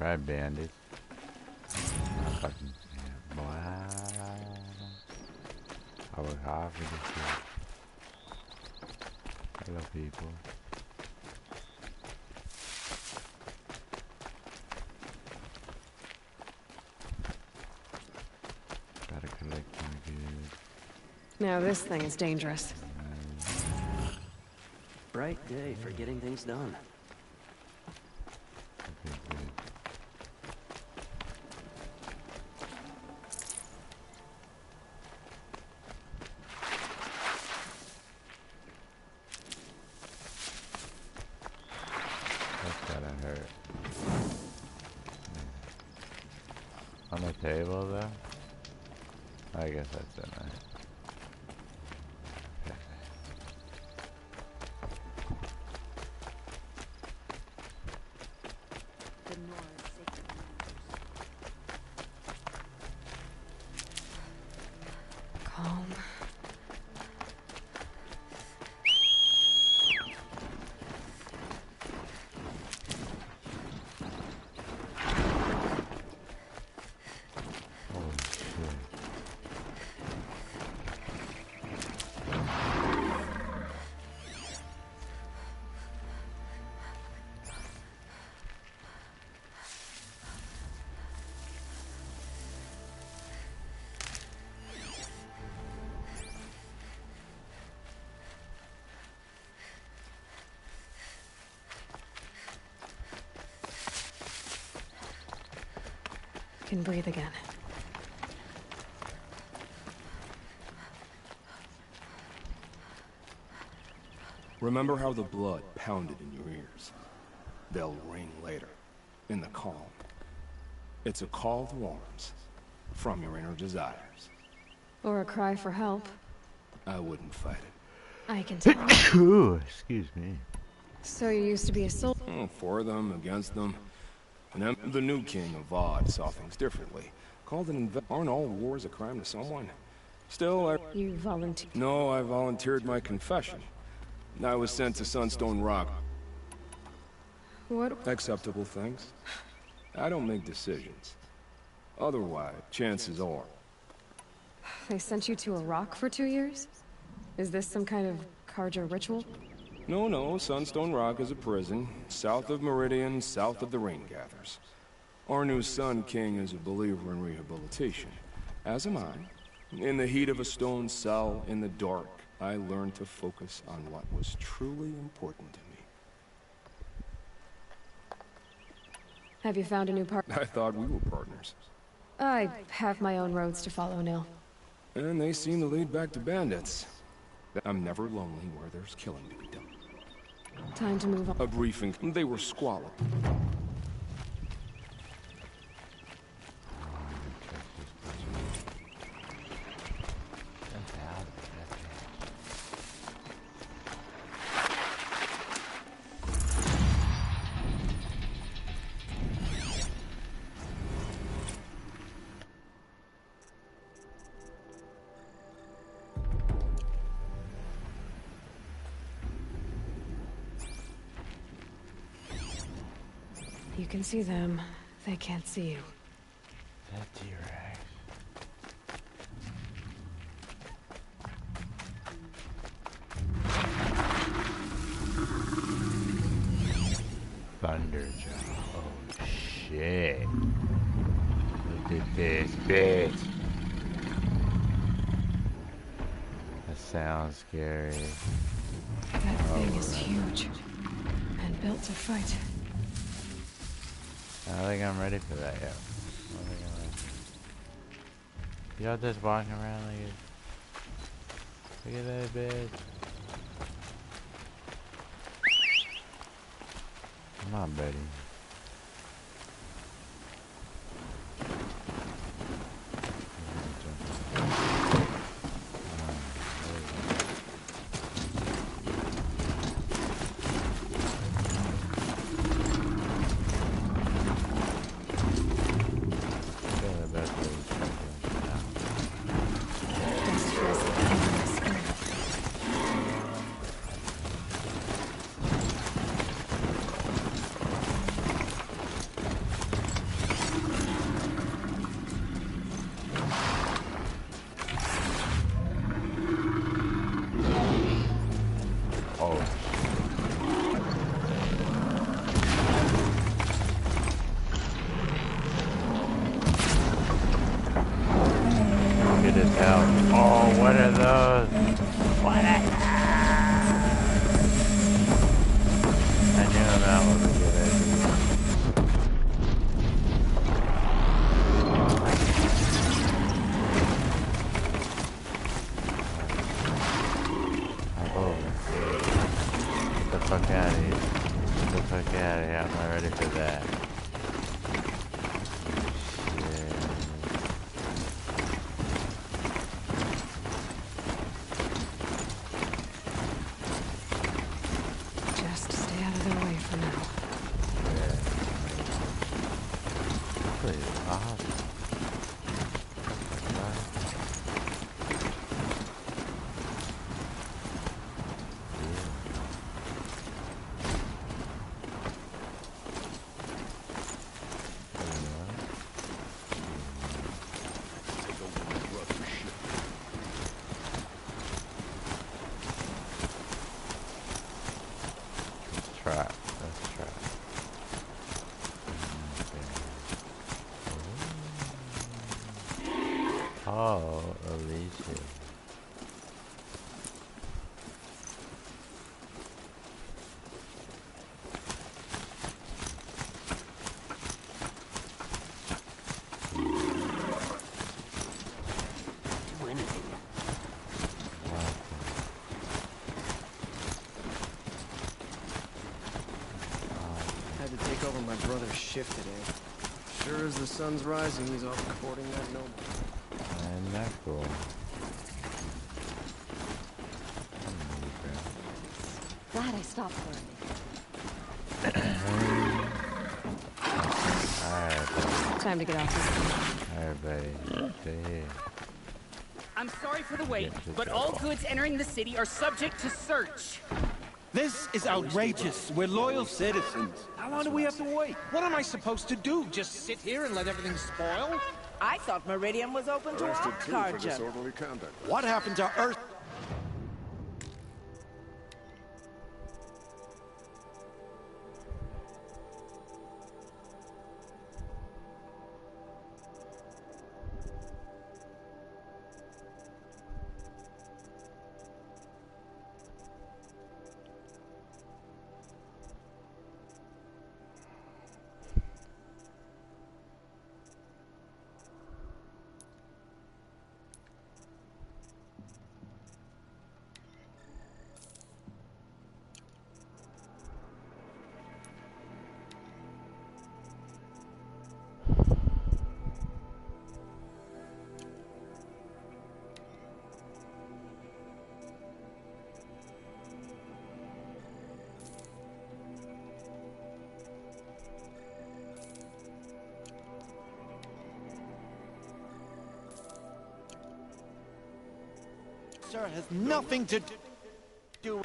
try bandits. Not fucking. Yeah, wow. I work hard for this shit. Hello, people. Gotta collect my goods. Now this thing is dangerous. Bright day for getting things done. Okay, good. That's gotta hurt. On the table, though? I guess that's it, right? Calm. Holy shit. Can breathe again. Remember how the blood pounded in your ears? They'll ring later, in the calm. It's a call to arms, from your inner desires. Or a cry for help. I wouldn't fight it. I can tell. Ooh, excuse me. So you used to be a soldier? For them, against them. And then the new king of Vod saw things differently. Called an Aren't all wars a crime to someone? Still, You volunteered. No, I volunteered my confession. I was sent to Sunstone Rock. What? Acceptable things. I don't make decisions. Otherwise, chances are. They sent you to a rock for 2 years? Is this some kind of Carja ritual? No, Sunstone Rock is a prison, south of Meridian, south of the Rain Gathers. Our new Sun King is a believer in rehabilitation, as am I. In the heat of a stone cell, in the dark, I learned to focus on what was truly important to me. Have you found a new partner? I thought we were partners. I have my own roads to follow, Nil. And they seem to lead back to bandits. I'm never lonely where there's killing to be done. Time to move on. A briefing. They were squalid. You can see them. They can't see you. That T-Rex. Thunderjaw. Oh shit. Look at this bitch. That sounds scary. That thing is huge. And built to fight. I don't think I'm ready for that yet. I don't think I'm ready. Y'all just walking around like it. Look at that bitch. I'm not ready. good as hell. Oh, what are those? What are those? I knew that was a good idea. I'm over. Get the fuck out of here. Get the fuck out of here. I'm not ready for that. Oh, Alicia. Do anything. Had to take over my brother's shift today. Sure as the sun's rising, he's off courting that noble. And that's cool. Glad I stopped for it. Alright, Time to get off this thing. alright, buddy. Stay here. I'm sorry for the wait, Get to but go. all goods entering the city are subject to search. This is outrageous. We're loyal citizens. How long do we have to wait? What am I supposed to do? Just sit here and let everything spoil? I thought Meridian was open to all carja. What happened to Earth? Sir, has nothing to do.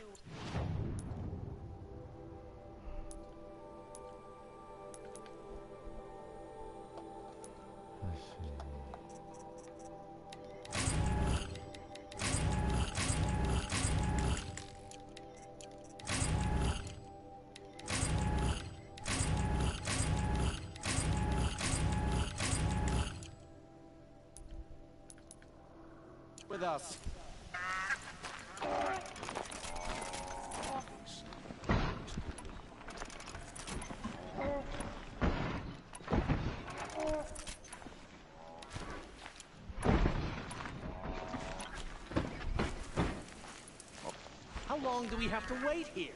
Let's see. With us. How long do we have to wait here?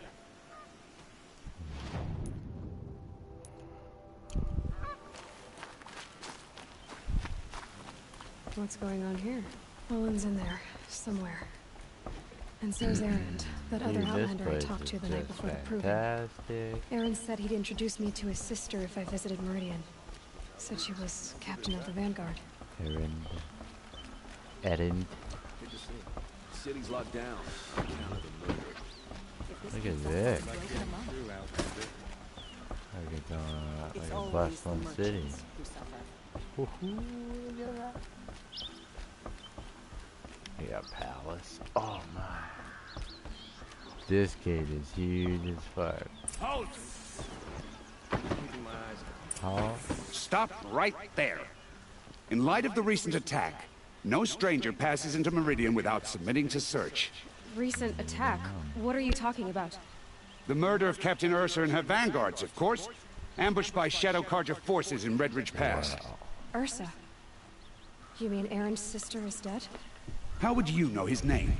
What's going on here? Owen's in there, somewhere. And so's Aaron, that other Dude, this Outlander I place talked to is the night just before the proving. fantastic. Aaron said he'd introduce me to his sister if I visited Meridian. Said she was captain of the Vanguard. Erin. City's locked down. Look at this. Like a bustling city. Woohoo, look at that. We got palace. Oh my. This gate is huge as fuck. Halt! Huh? Stop right there. In light of the recent attack, No stranger passes into Meridian without submitting to search. Recent attack? What are you talking about? The murder of Captain Ursa and her vanguards, of course. Ambushed by Shadow Carja forces in Red Ridge Pass. Ursa? You mean Erend's sister is dead? How would you know his name?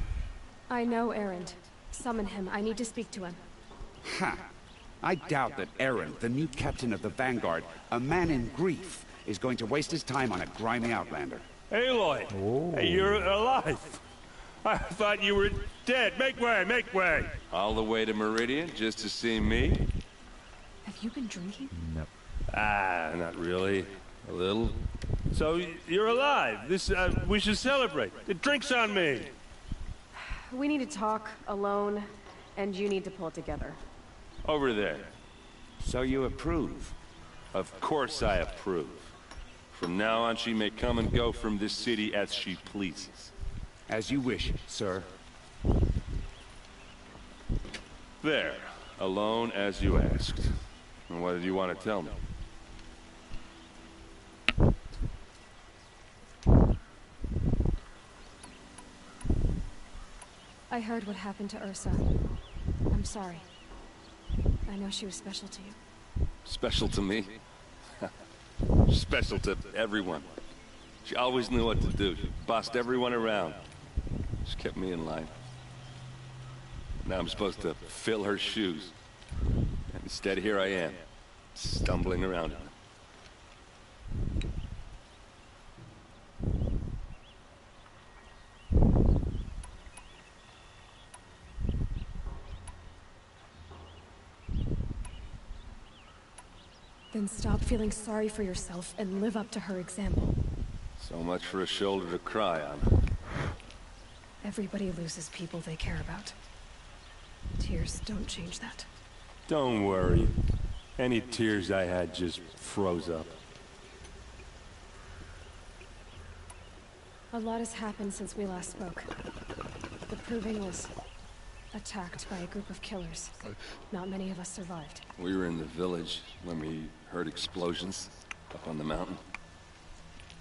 I know Erend. Summon him. I need to speak to him. Ha! I doubt that Erend, the new captain of the Vanguard, a man in grief, is going to waste his time on a grimy outlander. Aloy! Hey, you're alive! I thought you were dead. Make way, make way! All the way to Meridian just to see me? Have you been drinking? Nope. Ah, not really. A little. So, you're alive. We should celebrate. The drink's on me. We need to talk, alone, and you need to pull it together. Over there. So you approve? Of course I approve. From now on, she may come and go from this city as she pleases. As you wish, sir. There. Alone as you asked. And what did you want to tell me? I heard what happened to Ursa. I'm sorry. I know she was special to you. Special to me? Special to everyone. She always knew what to do. She bossed everyone around. She kept me in line. Now I'm supposed to fill her shoes. And instead, here I am, stumbling around in them. Then stop feeling sorry for yourself and live up to her example. So much for a shoulder to cry on. Everybody loses people they care about. Tears don't change that. Don't worry. Any tears I had just froze up. A lot has happened since we last spoke. The Proving was attacked by a group of killers. Not many of us survived. We were in the village when we heard explosions up on the mountain.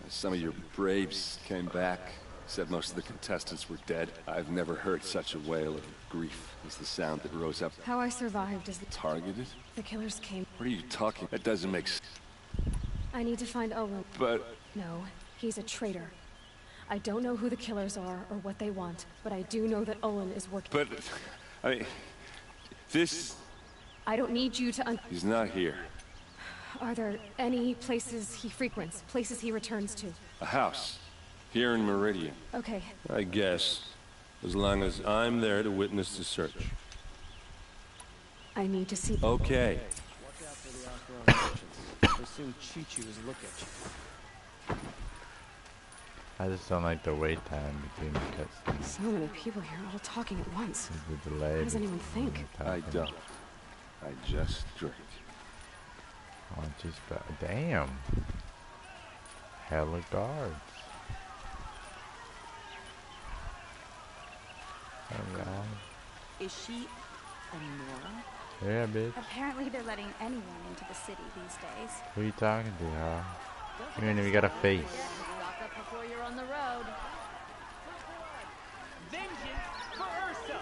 Some of your braves came back, said most of the contestants were dead. I've never heard such a wail of grief as the sound that rose up. How I survived is Targeted? the killers came. What are you talking? That doesn't make sense. I need to find Olin. But... No, he's a traitor. I don't know who the killers are or what they want, but I do know that Olin is working. But... I mean... This... I don't need you to He's not here. Are there any places he frequents? Places he returns to? A house. Here in Meridian. Okay. I guess. As long as I'm there to witness the search. I need to see... Okay. Watch out for the Oseram merchants. They'll soon cheat you as look at you. I just don't like the wait time between the cutscenes. So many people here all talking at once. The delay. What does anyone think? I don't. I just drink. Oh, just damn. Hella guards. Hello. Is she a Nora? Yeah, bitch. Apparently they're letting anyone into the city these days. Who you talking to, huh? You ain't even got a face. Stock up before you're on the road. Vengeance for Ursa!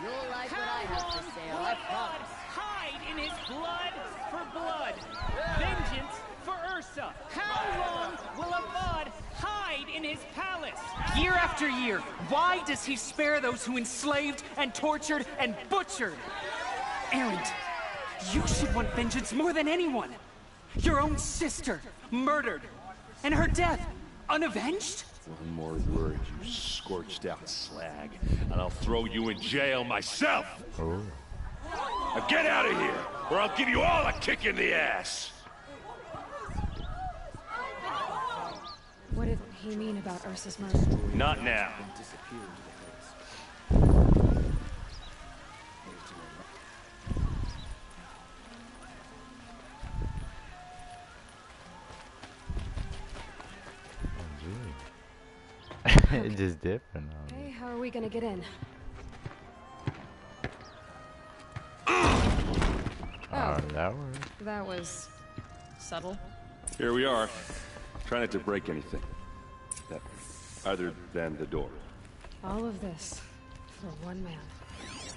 You'll like what I have to say, I promise. Hide in his blood for blood! Vengeance for Ursa! How long will a bud hide in his palace? Year after year, why does he spare those who enslaved and tortured and butchered? Erend, you should want vengeance more than anyone. Your own sister, murdered, and her death, unavenged? One more word, you scorched out slag, and I'll throw you in jail myself! Oh. Now get out of here, or I'll give you all a kick in the ass! What did he mean about Ursa's murder? Not now. It's just different. Hey, how are we gonna get in? Oh, that worked. That was subtle. Here we are. Try not to break anything. That Other than the door. All of this for one man.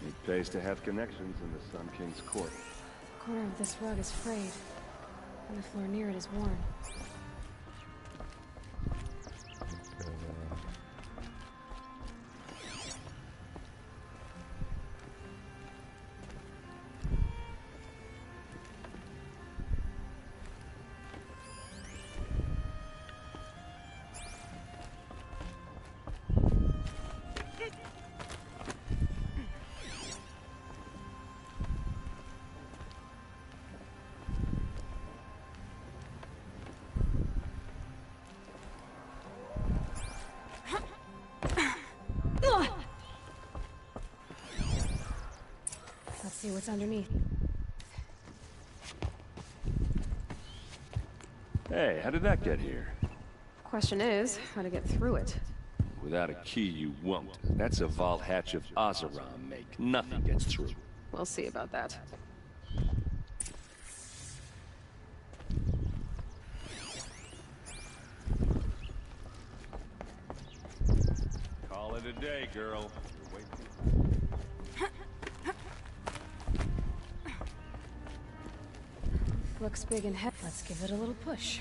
It pays to have connections in the Sun King's court. The corner of this rug is frayed, and the floor near it is worn. Let's see what's underneath. Hey, how did that get here? Question is, how to get through it. Without a key, you won't. That's a vault hatch of Oseram make. Nothing gets through. We'll see about that. Call it a day, girl. You're waiting. Looks big and heavy. Let's give it a little push.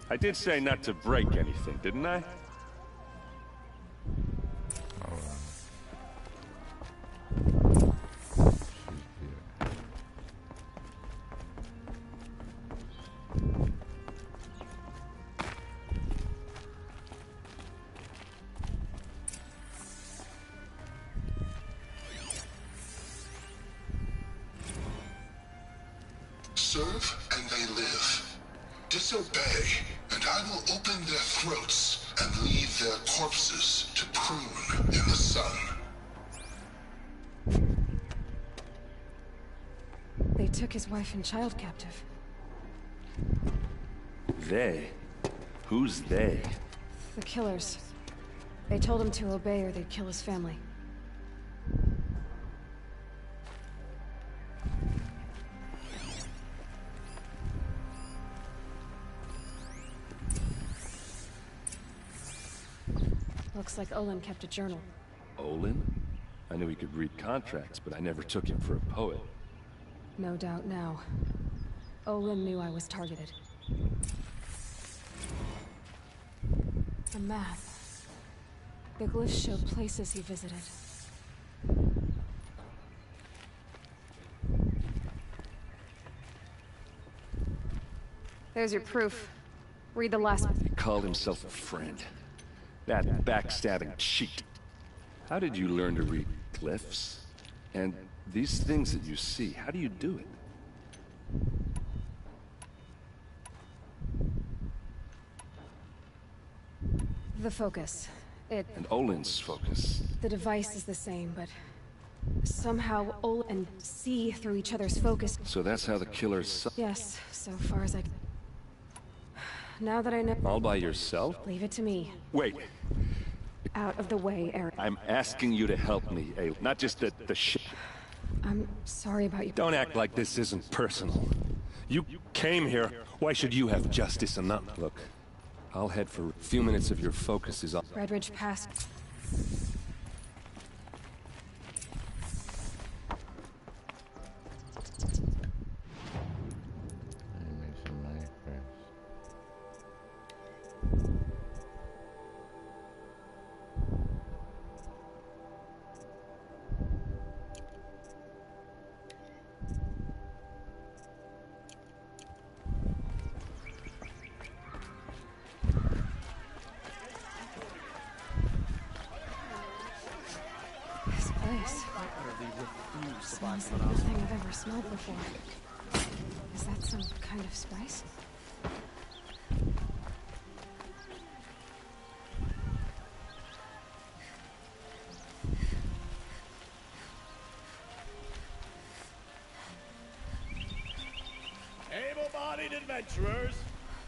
I did say not to break anything, didn't I? Serve and they live. Disobey, and I will open their throats and leave their corpses to prune in the sun. They took his wife and child captive. They? Who's they? The killers. They told him to obey or they'd kill his family. Looks like Olin kept a journal. Olin? I knew he could read contracts, but I never took him for a poet. No doubt now. Olin knew I was targeted. A map. The glyphs show places he visited. There's your proof. Read the last one. He called himself a friend. That backstabbing cheat. How did you learn to read glyphs? And these things that you see, how do you do it? The focus. And Olin's focus. The device is the same, but somehow Olin and see through each other's focus. So that's how the killers... Yes, so far as I can. Now that I know... All by yourself? Leave it to me. Wait. Out of the way, Eric. I'm asking you to help me, Aloy. Not just the shit. I'm sorry about you. Don't act like this isn't personal. You came here. Why should you have justice and not... Look, I'll head for a few minutes of your focus is all... Redridge Pass. Smells like nothing I've ever smelled before. Is that some kind of spice? Able-bodied adventurers,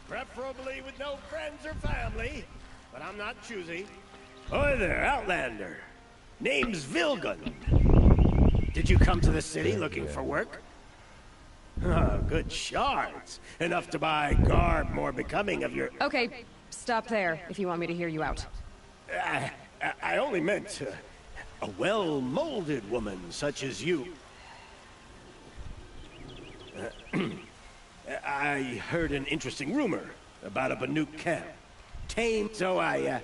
preferably with no friends or family, but I'm not choosy. Hi there, Outlander. Name's Vilgun. Did you come to the city looking for work? Oh, good shards. Enough to buy garb more becoming of your... Okay, stop there if you want me to hear you out. I only meant a well-molded woman such as you. I heard an interesting rumor about a Banuk camp. Tame, so I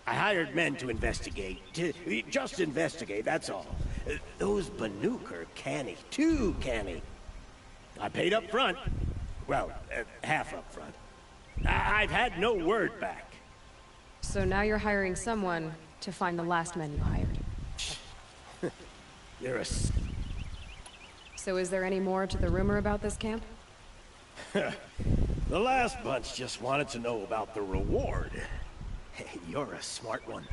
hired men to investigate. Just investigate, that's all. Those Banuk are canny, too canny. I paid up front. Well, half up front. I've had no word back. So now you're hiring someone to find the last men you hired. You're a... So is there any more to the rumor about this camp? The last bunch just wanted to know about the reward. Hey, you're a smart one.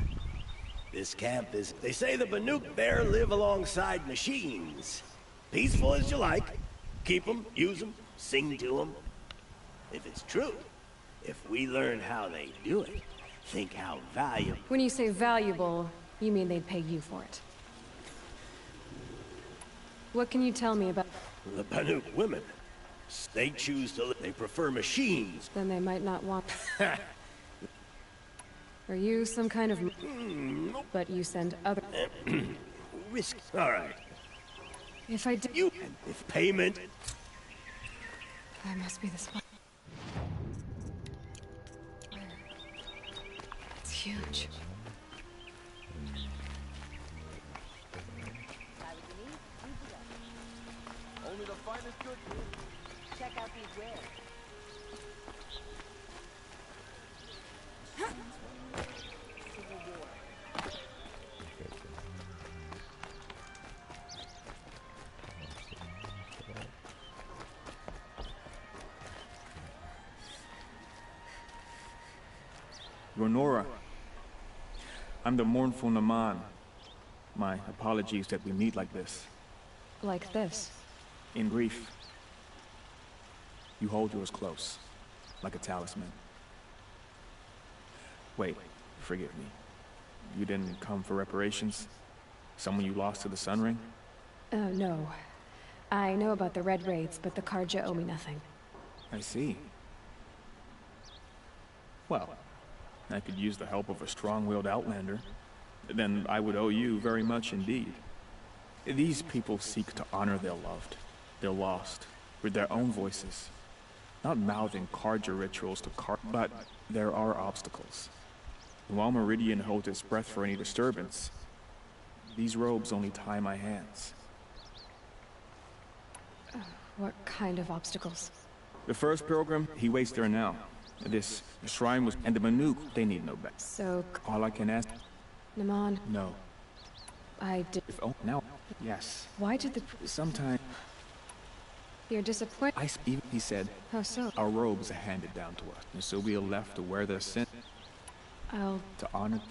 This camp is... They say the Banuk there live alongside machines. Peaceful as you like. Keep them, use them, sing to them. If it's true, if we learn how they do it, think how valuable... When you say valuable, you mean they'd pay you for it. What can you tell me about... The Banuk women. They choose to... They prefer machines. Then they might not want... Are you some kind of... But you send other... Risk. All right. If I do... You... If payment... That must be the spot. It's huge. Only the finest goods. Check out these wares. Civil War. Ronora, I'm the mournful Naman. My apologies that we meet like this. Like this? In grief. You hold yours close, like a talisman. Wait, forgive me. You didn't come for reparations? Someone you lost to the Sun Ring? No. I know about the Red Raids, but the Karja owe me nothing. I see. Well, I could use the help of a strong-willed outlander. Then I would owe you very much indeed. These people seek to honor their loved, their lost, with their own voices. Not mouthing Karja rituals to but there are obstacles. While Meridian holds its breath for any disturbance, these robes only tie my hands. What kind of obstacles? The first pilgrim, he waits there now. This shrine was... And the Banuk, they need no better. So... All I can ask... Naman... No. I did... Oh, now... Yes. Why did the... Sometime... You're disappointed... He said... How so? Our robes are handed down to us, and so we are left to wear their sin... I'll... To honor...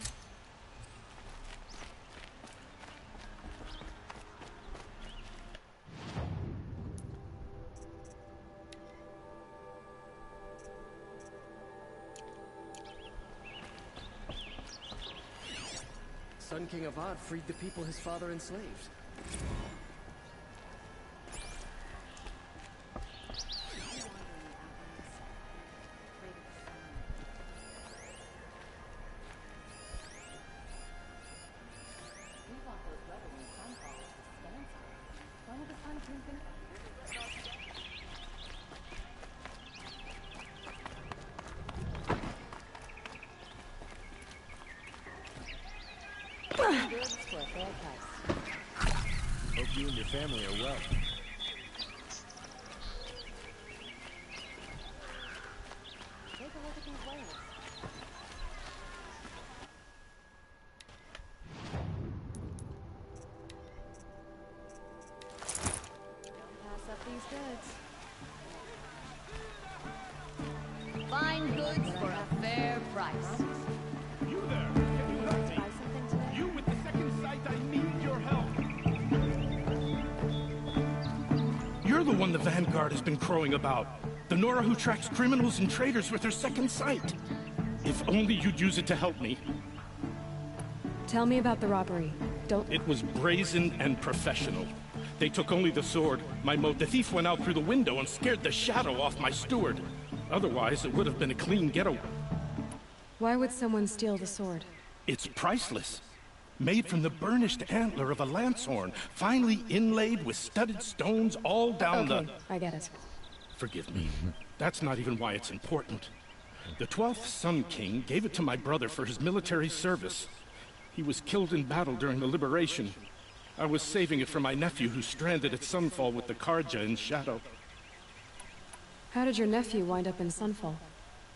Sun King Avad freed the people his father enslaved. Hope you and your family are well. Take a look at these wares. Don't pass up these goods. Fine goods for a fair price. You there! Can you help me? You with the second sight, I need your help! You're the one the Vanguard has been crowing about. The Nora who tracks criminals and traitors with her second sight. If only you'd use it to help me. Tell me about the robbery. Don't... It was brazen and professional. They took only the sword, my moat. The thief went out through the window and scared the shadow off my steward. Otherwise, it would have been a clean getaway. Why would someone steal the sword? It's priceless. Made from the burnished antler of a lancehorn, finely inlaid with studded stones all down Okay, the... I get it. Forgive me. That's not even why it's important. The 12th Sun King gave it to my brother for his military service. He was killed in battle during the Liberation. I was saving it for my nephew who's stranded at Sunfall with the Karja in Shadow. How did your nephew wind up in Sunfall?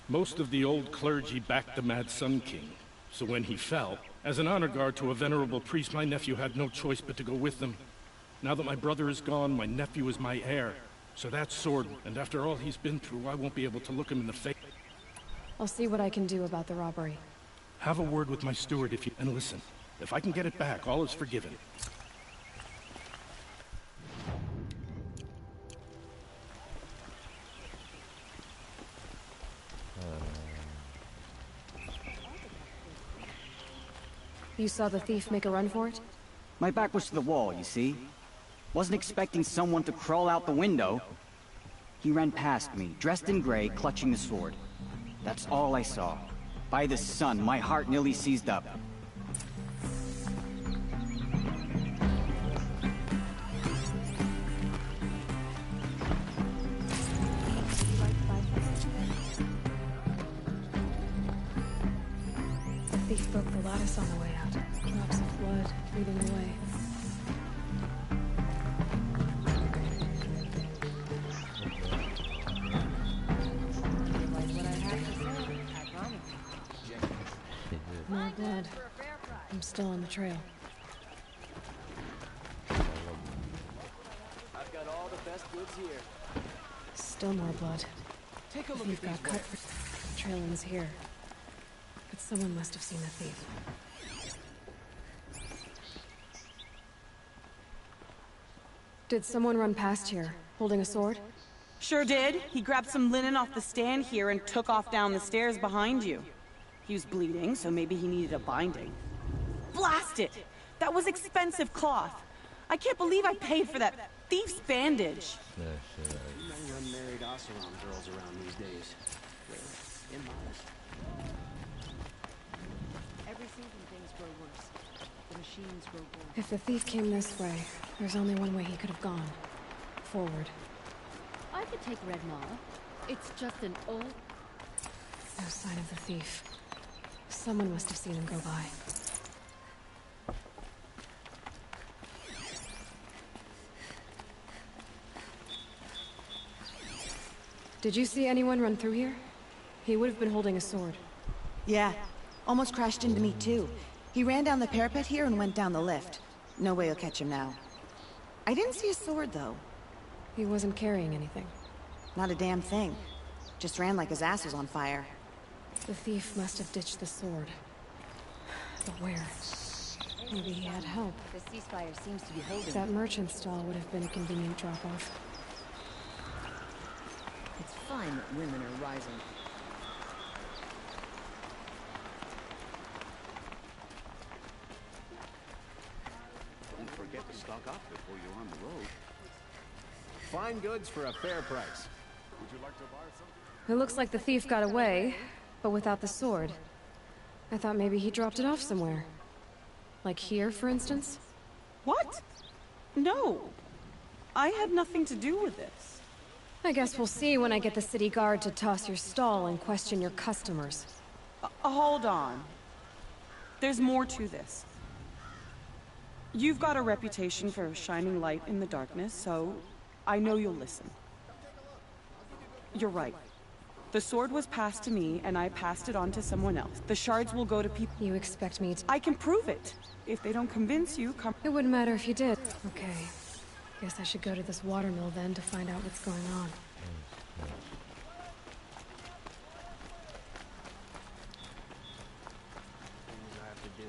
Most of the old clergy backed the Mad Sun King. So when he fell, as an honor guard to a venerable priest, my nephew had no choice but to go with them. Now that my brother is gone, my nephew is my heir. So that sword, and after all he's been through, I won't be able to look him in the face. I'll see what I can do about the robbery. Have a word with my steward if you... And listen, if I can get it back, all is forgiven. You saw the thief make a run for it? My back was to the wall, you see? Wasn't expecting someone to crawl out the window. He ran past me, dressed in gray, clutching the sword. That's all I saw. By the sun, my heart nearly seized up. The thief broke the lattice on the way out. Drops of blood leading the way. More blood. I'm still on the trail. I've got all the best goods here. Still more blood. Take a The look thief at got these cut. The trail ends here. But someone must have seen the thief. Did someone run past here, holding a sword? Sure did. He grabbed some linen off the stand here and took off down the stairs behind you. He was bleeding, so maybe he needed a binding. Blast it! That was expensive cloth. I can't believe I paid for that thief's bandage. Many unmarried Oseram girls around these days. They're immodest. Every season things grow worse. The machines grow bold. If the thief came this way, there's only one way he could have gone. Forward. I could take Red Mara. It's just an old... No sign of the thief. Someone must have seen him go by. Did you see anyone run through here? He would have been holding a sword. Yeah. Almost crashed into me, too. He ran down the parapet here and went down the lift. No way you'll catch him now. I didn't see a sword, though. He wasn't carrying anything. Not a damn thing. Just ran like his ass was on fire. The thief must have ditched the sword. But where? Maybe he had help. The ceasefire seems to be holding. That merchant stall would have been a convenient drop-off. It's fine that women are rising. Don't forget to stock up before you're on the road. Fine goods for a fair price. Would you like to buy something? It looks like the thief got away, but without the sword. I thought maybe he dropped it off somewhere. Like here, for instance? What? No. I had nothing to do with this. I guess we'll see when I get the city guard to toss your stall and question your customers. Hold on. There's more to this. You've got a reputation for shining light in the darkness, so I know you'll listen. You're right. The sword was passed to me, and I passed it on to someone else. The shards will go to people... You expect me to... I can prove it. If they don't convince you, come... It wouldn't matter if you did. Okay. Guess I should go to this watermill then to find out what's going on. Things I have to do.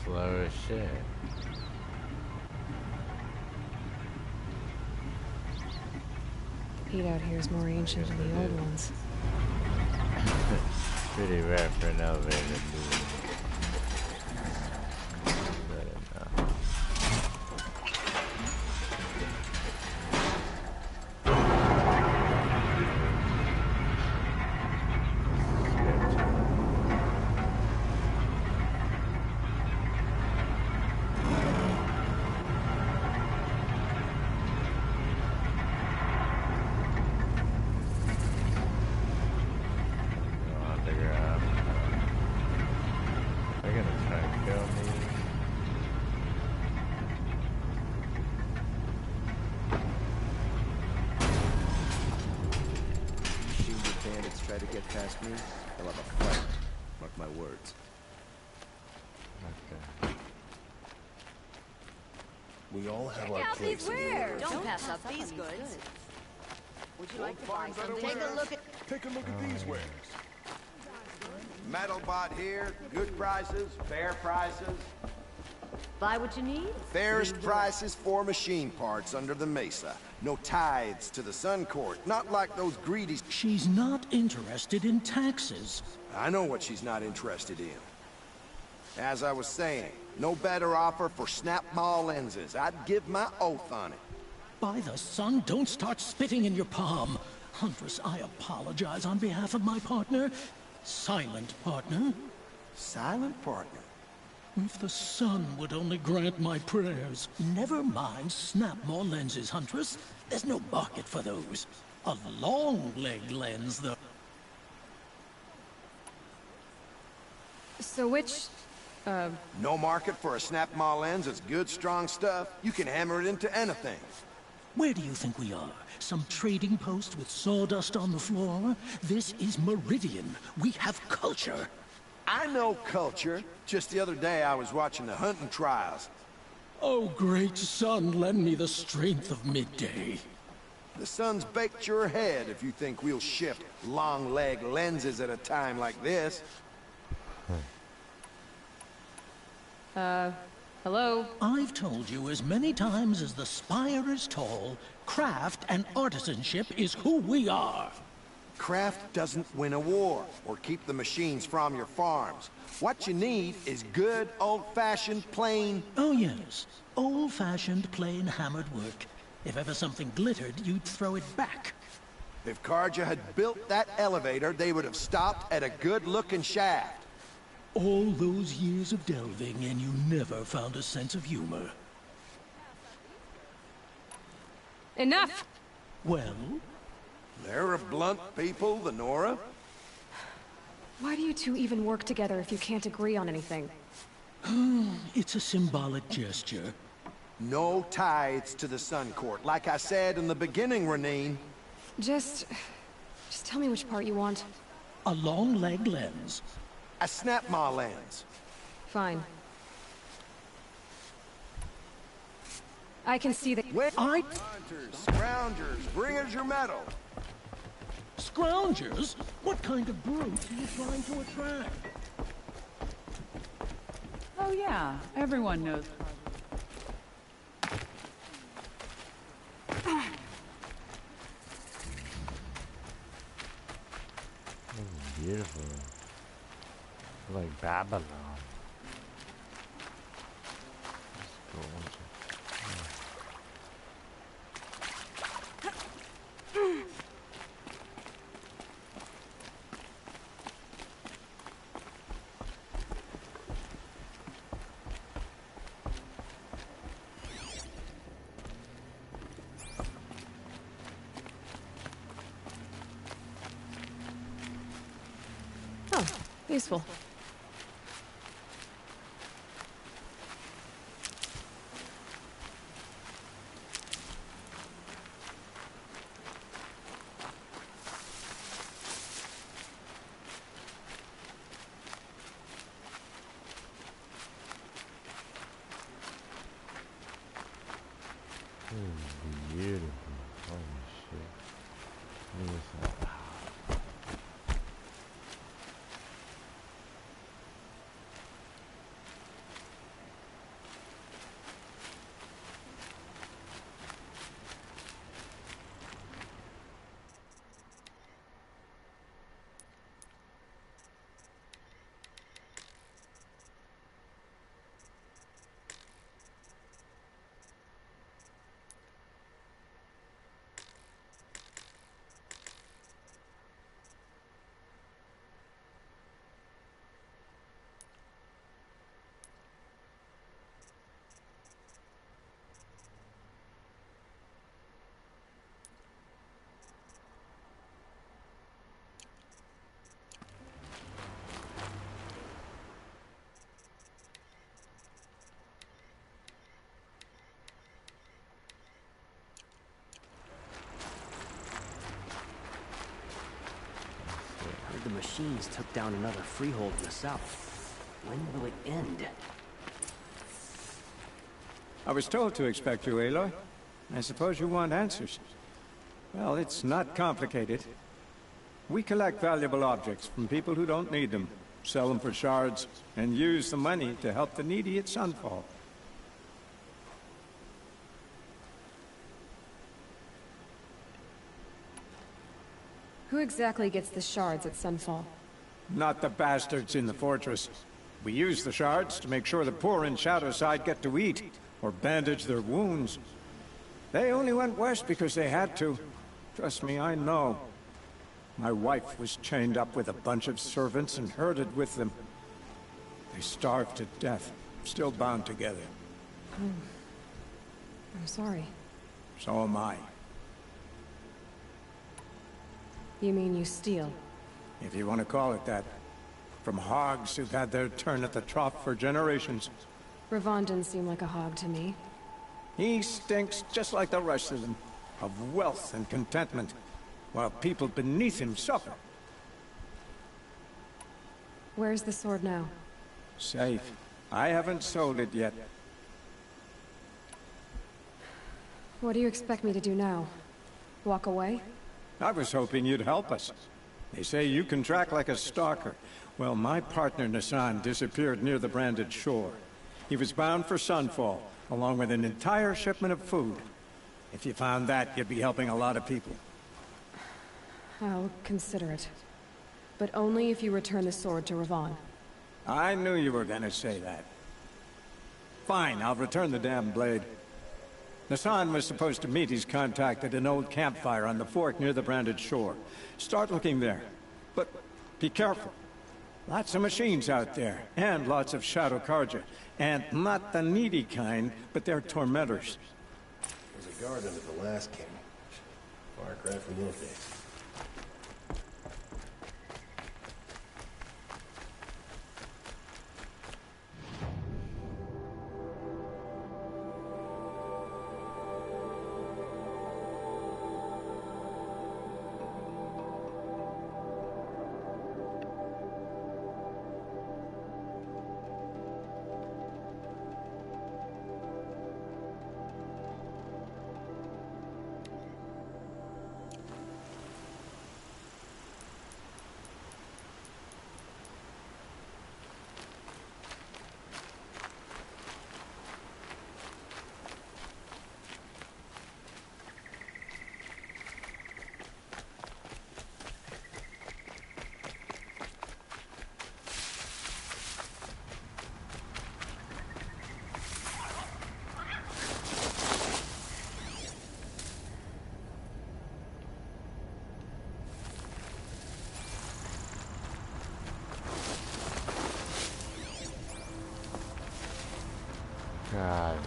slow as shit. Heat out here is more ancient than the old ones. Pretty rare for an elevator to move. Try to get past me, they'll have a fight. Mark my words. Okay. We all have our Check out these place in the wares. world. Don't pass up these goods. Would you like to buy something? Take a look at these wares. Metal bot here, good prices, fair prices. Buy what you need? Fairest prices for machine parts under the mesa. No tithes to the Sun Court, not like those greedy... She's not interested in taxes. I know what she's not interested in. As I was saying, no better offer for snap maw lenses. I'd give my oath on it. By the sun, don't start spitting in your palm. Huntress, I apologize on behalf of my partner. Silent partner. Silent partner? If the sun would only grant my prayers. Never mind snap-maw lenses, Huntress. There's no market for those. A long-leg lens, though. So which, No market for a snap-maw lens. It's good, strong stuff. You can hammer it into anything. Where do you think we are? Some trading post with sawdust on the floor? This is Meridian. We have culture. I know culture. Just the other day I was watching the hunting trials. Oh, great sun, lend me the strength of midday. The sun's baked your head if you think we'll shift long-leg lenses at a time like this. Hello? I've told you as many times as the spire is tall, craft and artisanship is who we are. Craft doesn't win a war, or keep the machines from your farms. What you need is good, old-fashioned, plain... Oh yes, old-fashioned, plain hammered work. If ever something glittered, you'd throw it back. If Carja had built that elevator, they would have stopped at a good-looking shaft. All those years of delving, and you never found a sense of humor. Enough! Well? They're a blunt people, the Nora. Why do you two even work together if you can't agree on anything? It's a symbolic gesture. No tithes to the Sun Court, like I said in the beginning, Renine. Just tell me which part you want. A long-leg lens. A snap-maw lens. Fine. I can see that. Hunters, scroungers, bring us your metal. Scroungers? What kind of brute are you trying to attract? Oh yeah, everyone knows. Beautiful. Like Babylon. It's gorgeous. Oh, useful. Beautiful. Holy shit. Look at that. machines took down another freehold in the south. When will it end? I was told to expect you, Aloy. I suppose you want answers. Well, it's not complicated. We collect valuable objects from people who don't need them, sell them for shards, and use the money to help the needy at Sunfall. Who exactly gets the shards at Sunfall? Not the bastards in the fortress. We use the shards to make sure the poor in Shadowside get to eat, or bandage their wounds. They only went west because they had to. Trust me, I know. My wife was chained up with a bunch of servants and herded with them. They starved to death, still bound together. I'm sorry. So am I. You mean you steal? If you want to call it that. From hogs who've had their turn at the trough for generations. Ravon didn't seem like a hog to me. He stinks just like the rest of them, of wealth and contentment, while people beneath him suffer. Where's the sword now? Safe. I haven't sold it yet. What do you expect me to do now? Walk away? I was hoping you'd help us. They say you can track like a stalker. Well, my partner Nassan disappeared near the branded shore. He was bound for Sunfall, along with an entire shipment of food. If you found that, you'd be helping a lot of people. I'll consider it. But only if you return the sword to Ravon. I knew you were gonna say that. Fine, I'll return the damn blade. Nassan was supposed to meet his contact at an old campfire on the fork near the branded shore. Start looking there. But be careful. Lots of machines out there, and lots of Shadow Carja. And not the needy kind, but they're tormentors. There's a guard under the last king. Far cry from those days. God.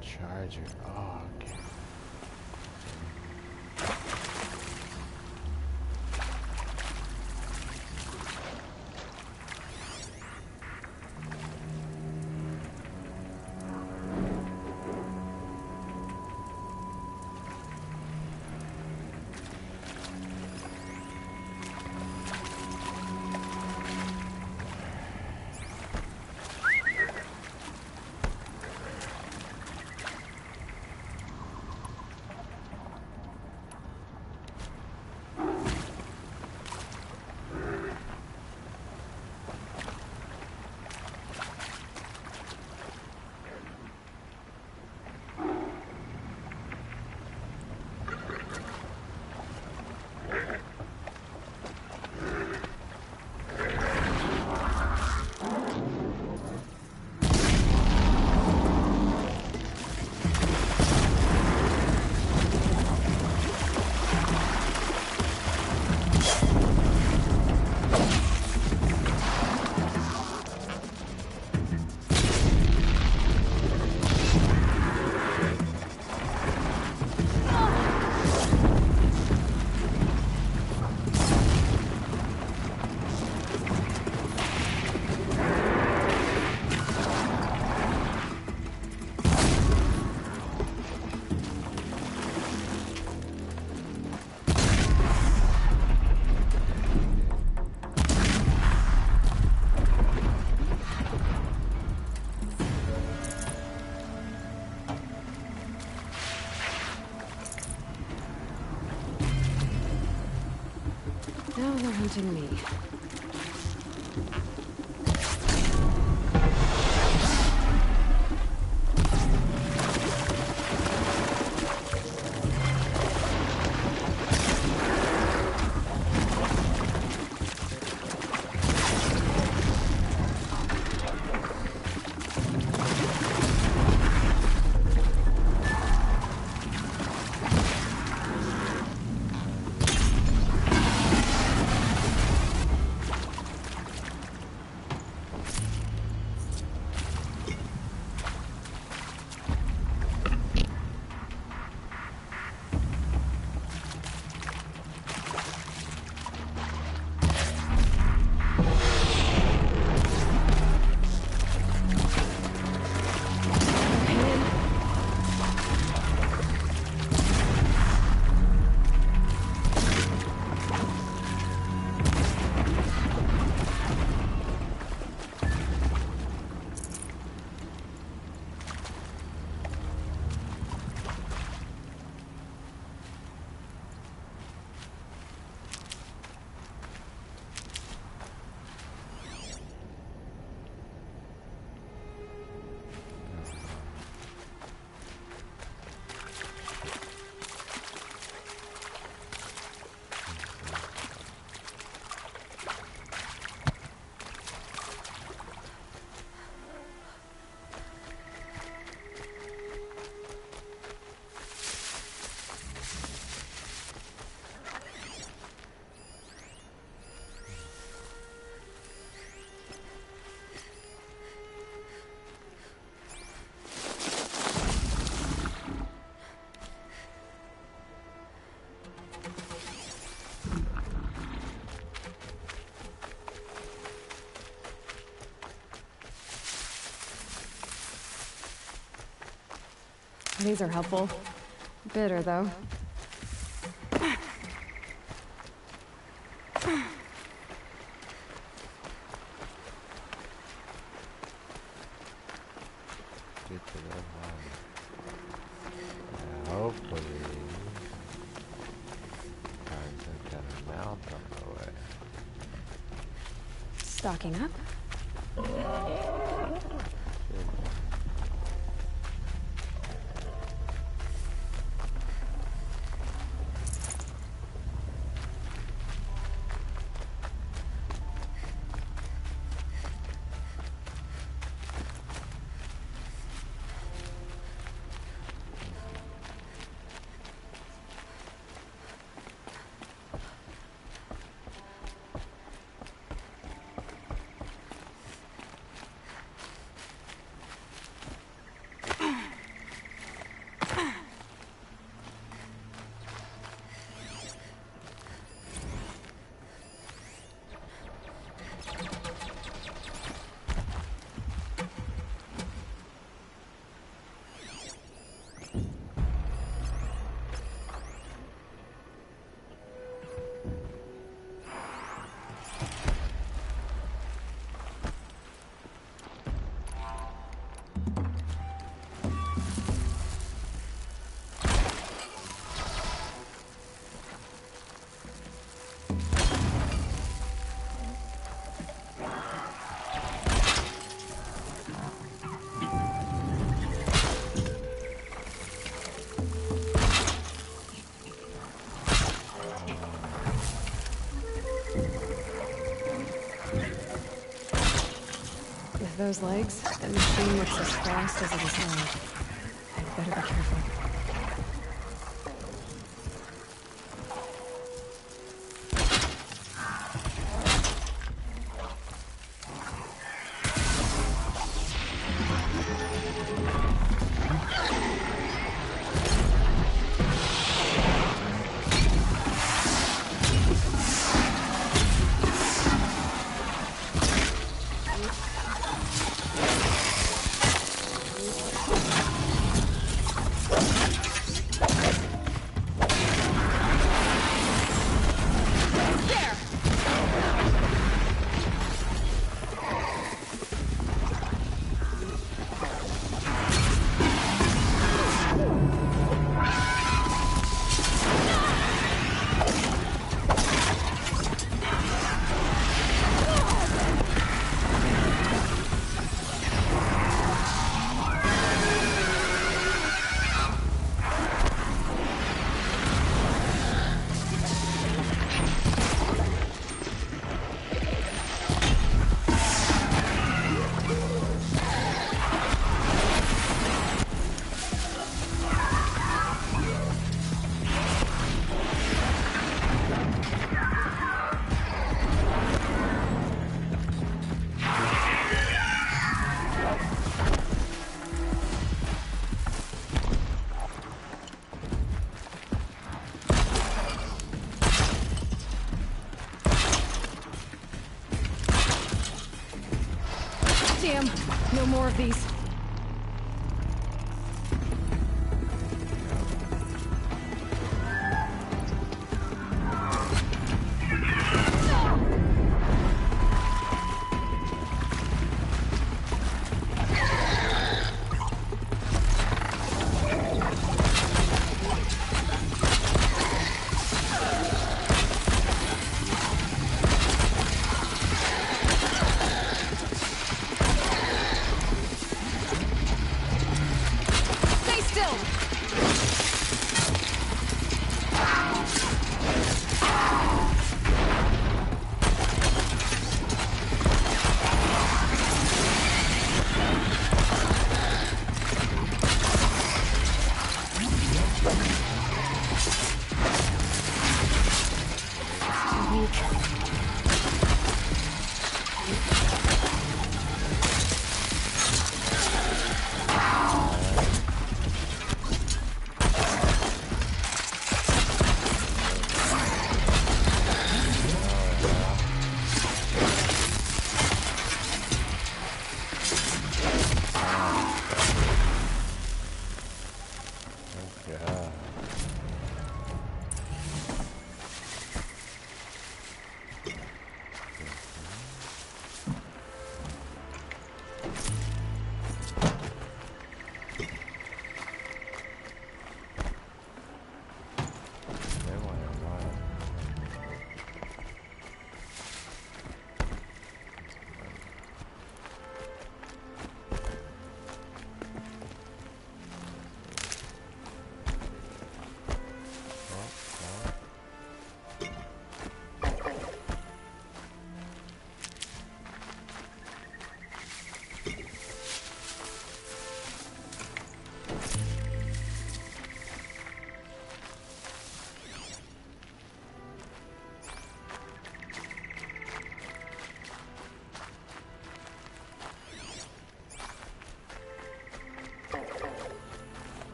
Charger. Oh, okay. Now they're hunting me. These are helpful. Bitter, though. Get to that one. Hopefully, find some kind of mount on the way. Stocking up? Those legs, that machine looks as fast as it is loud. I'd better be careful. Damn, no more of these.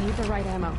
Need the right ammo.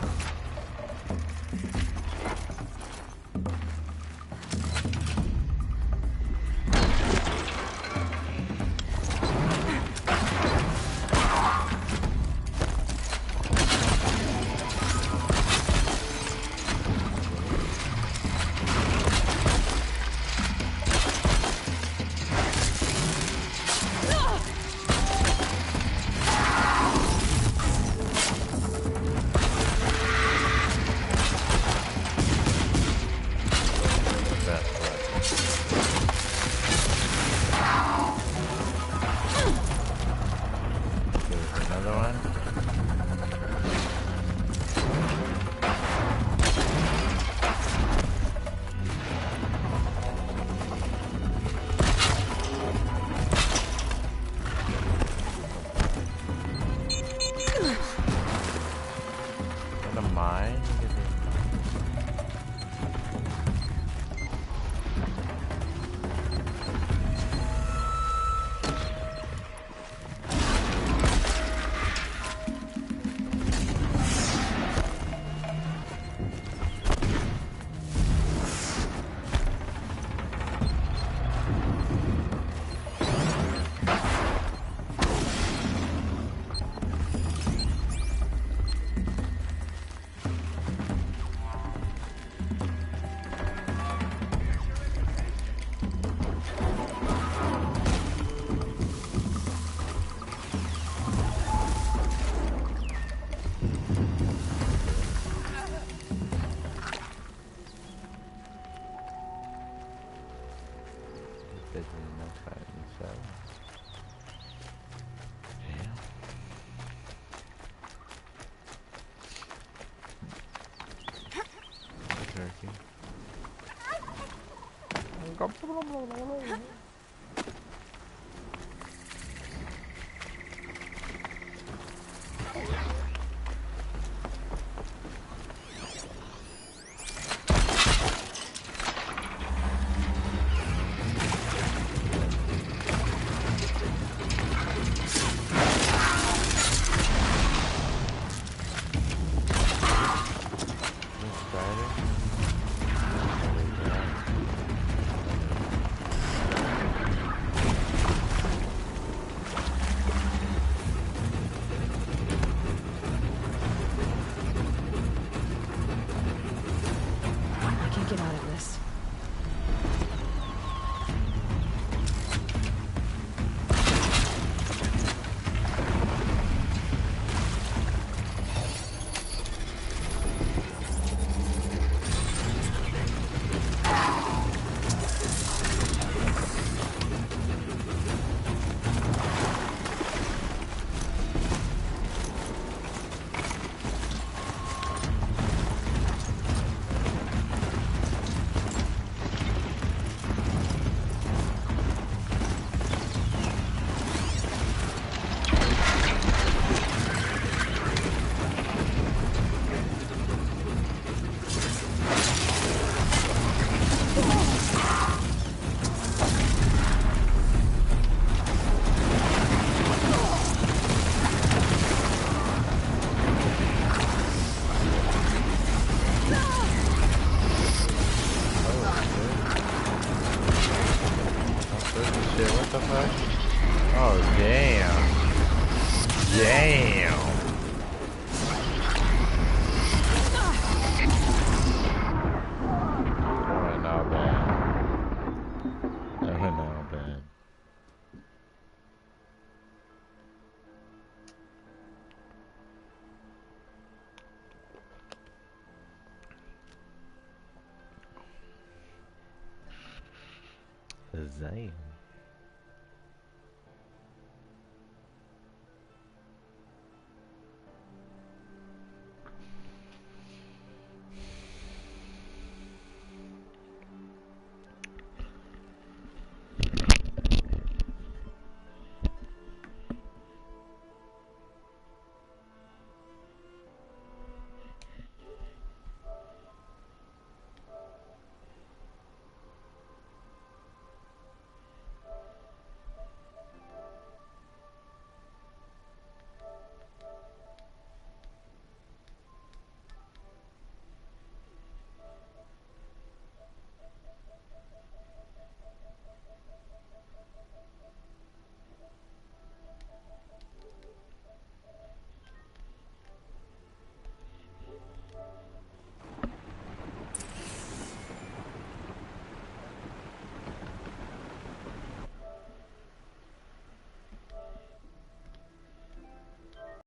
shit, what the fuck? Oh, damn. Damn. That went all bad. That went all bad. Zane.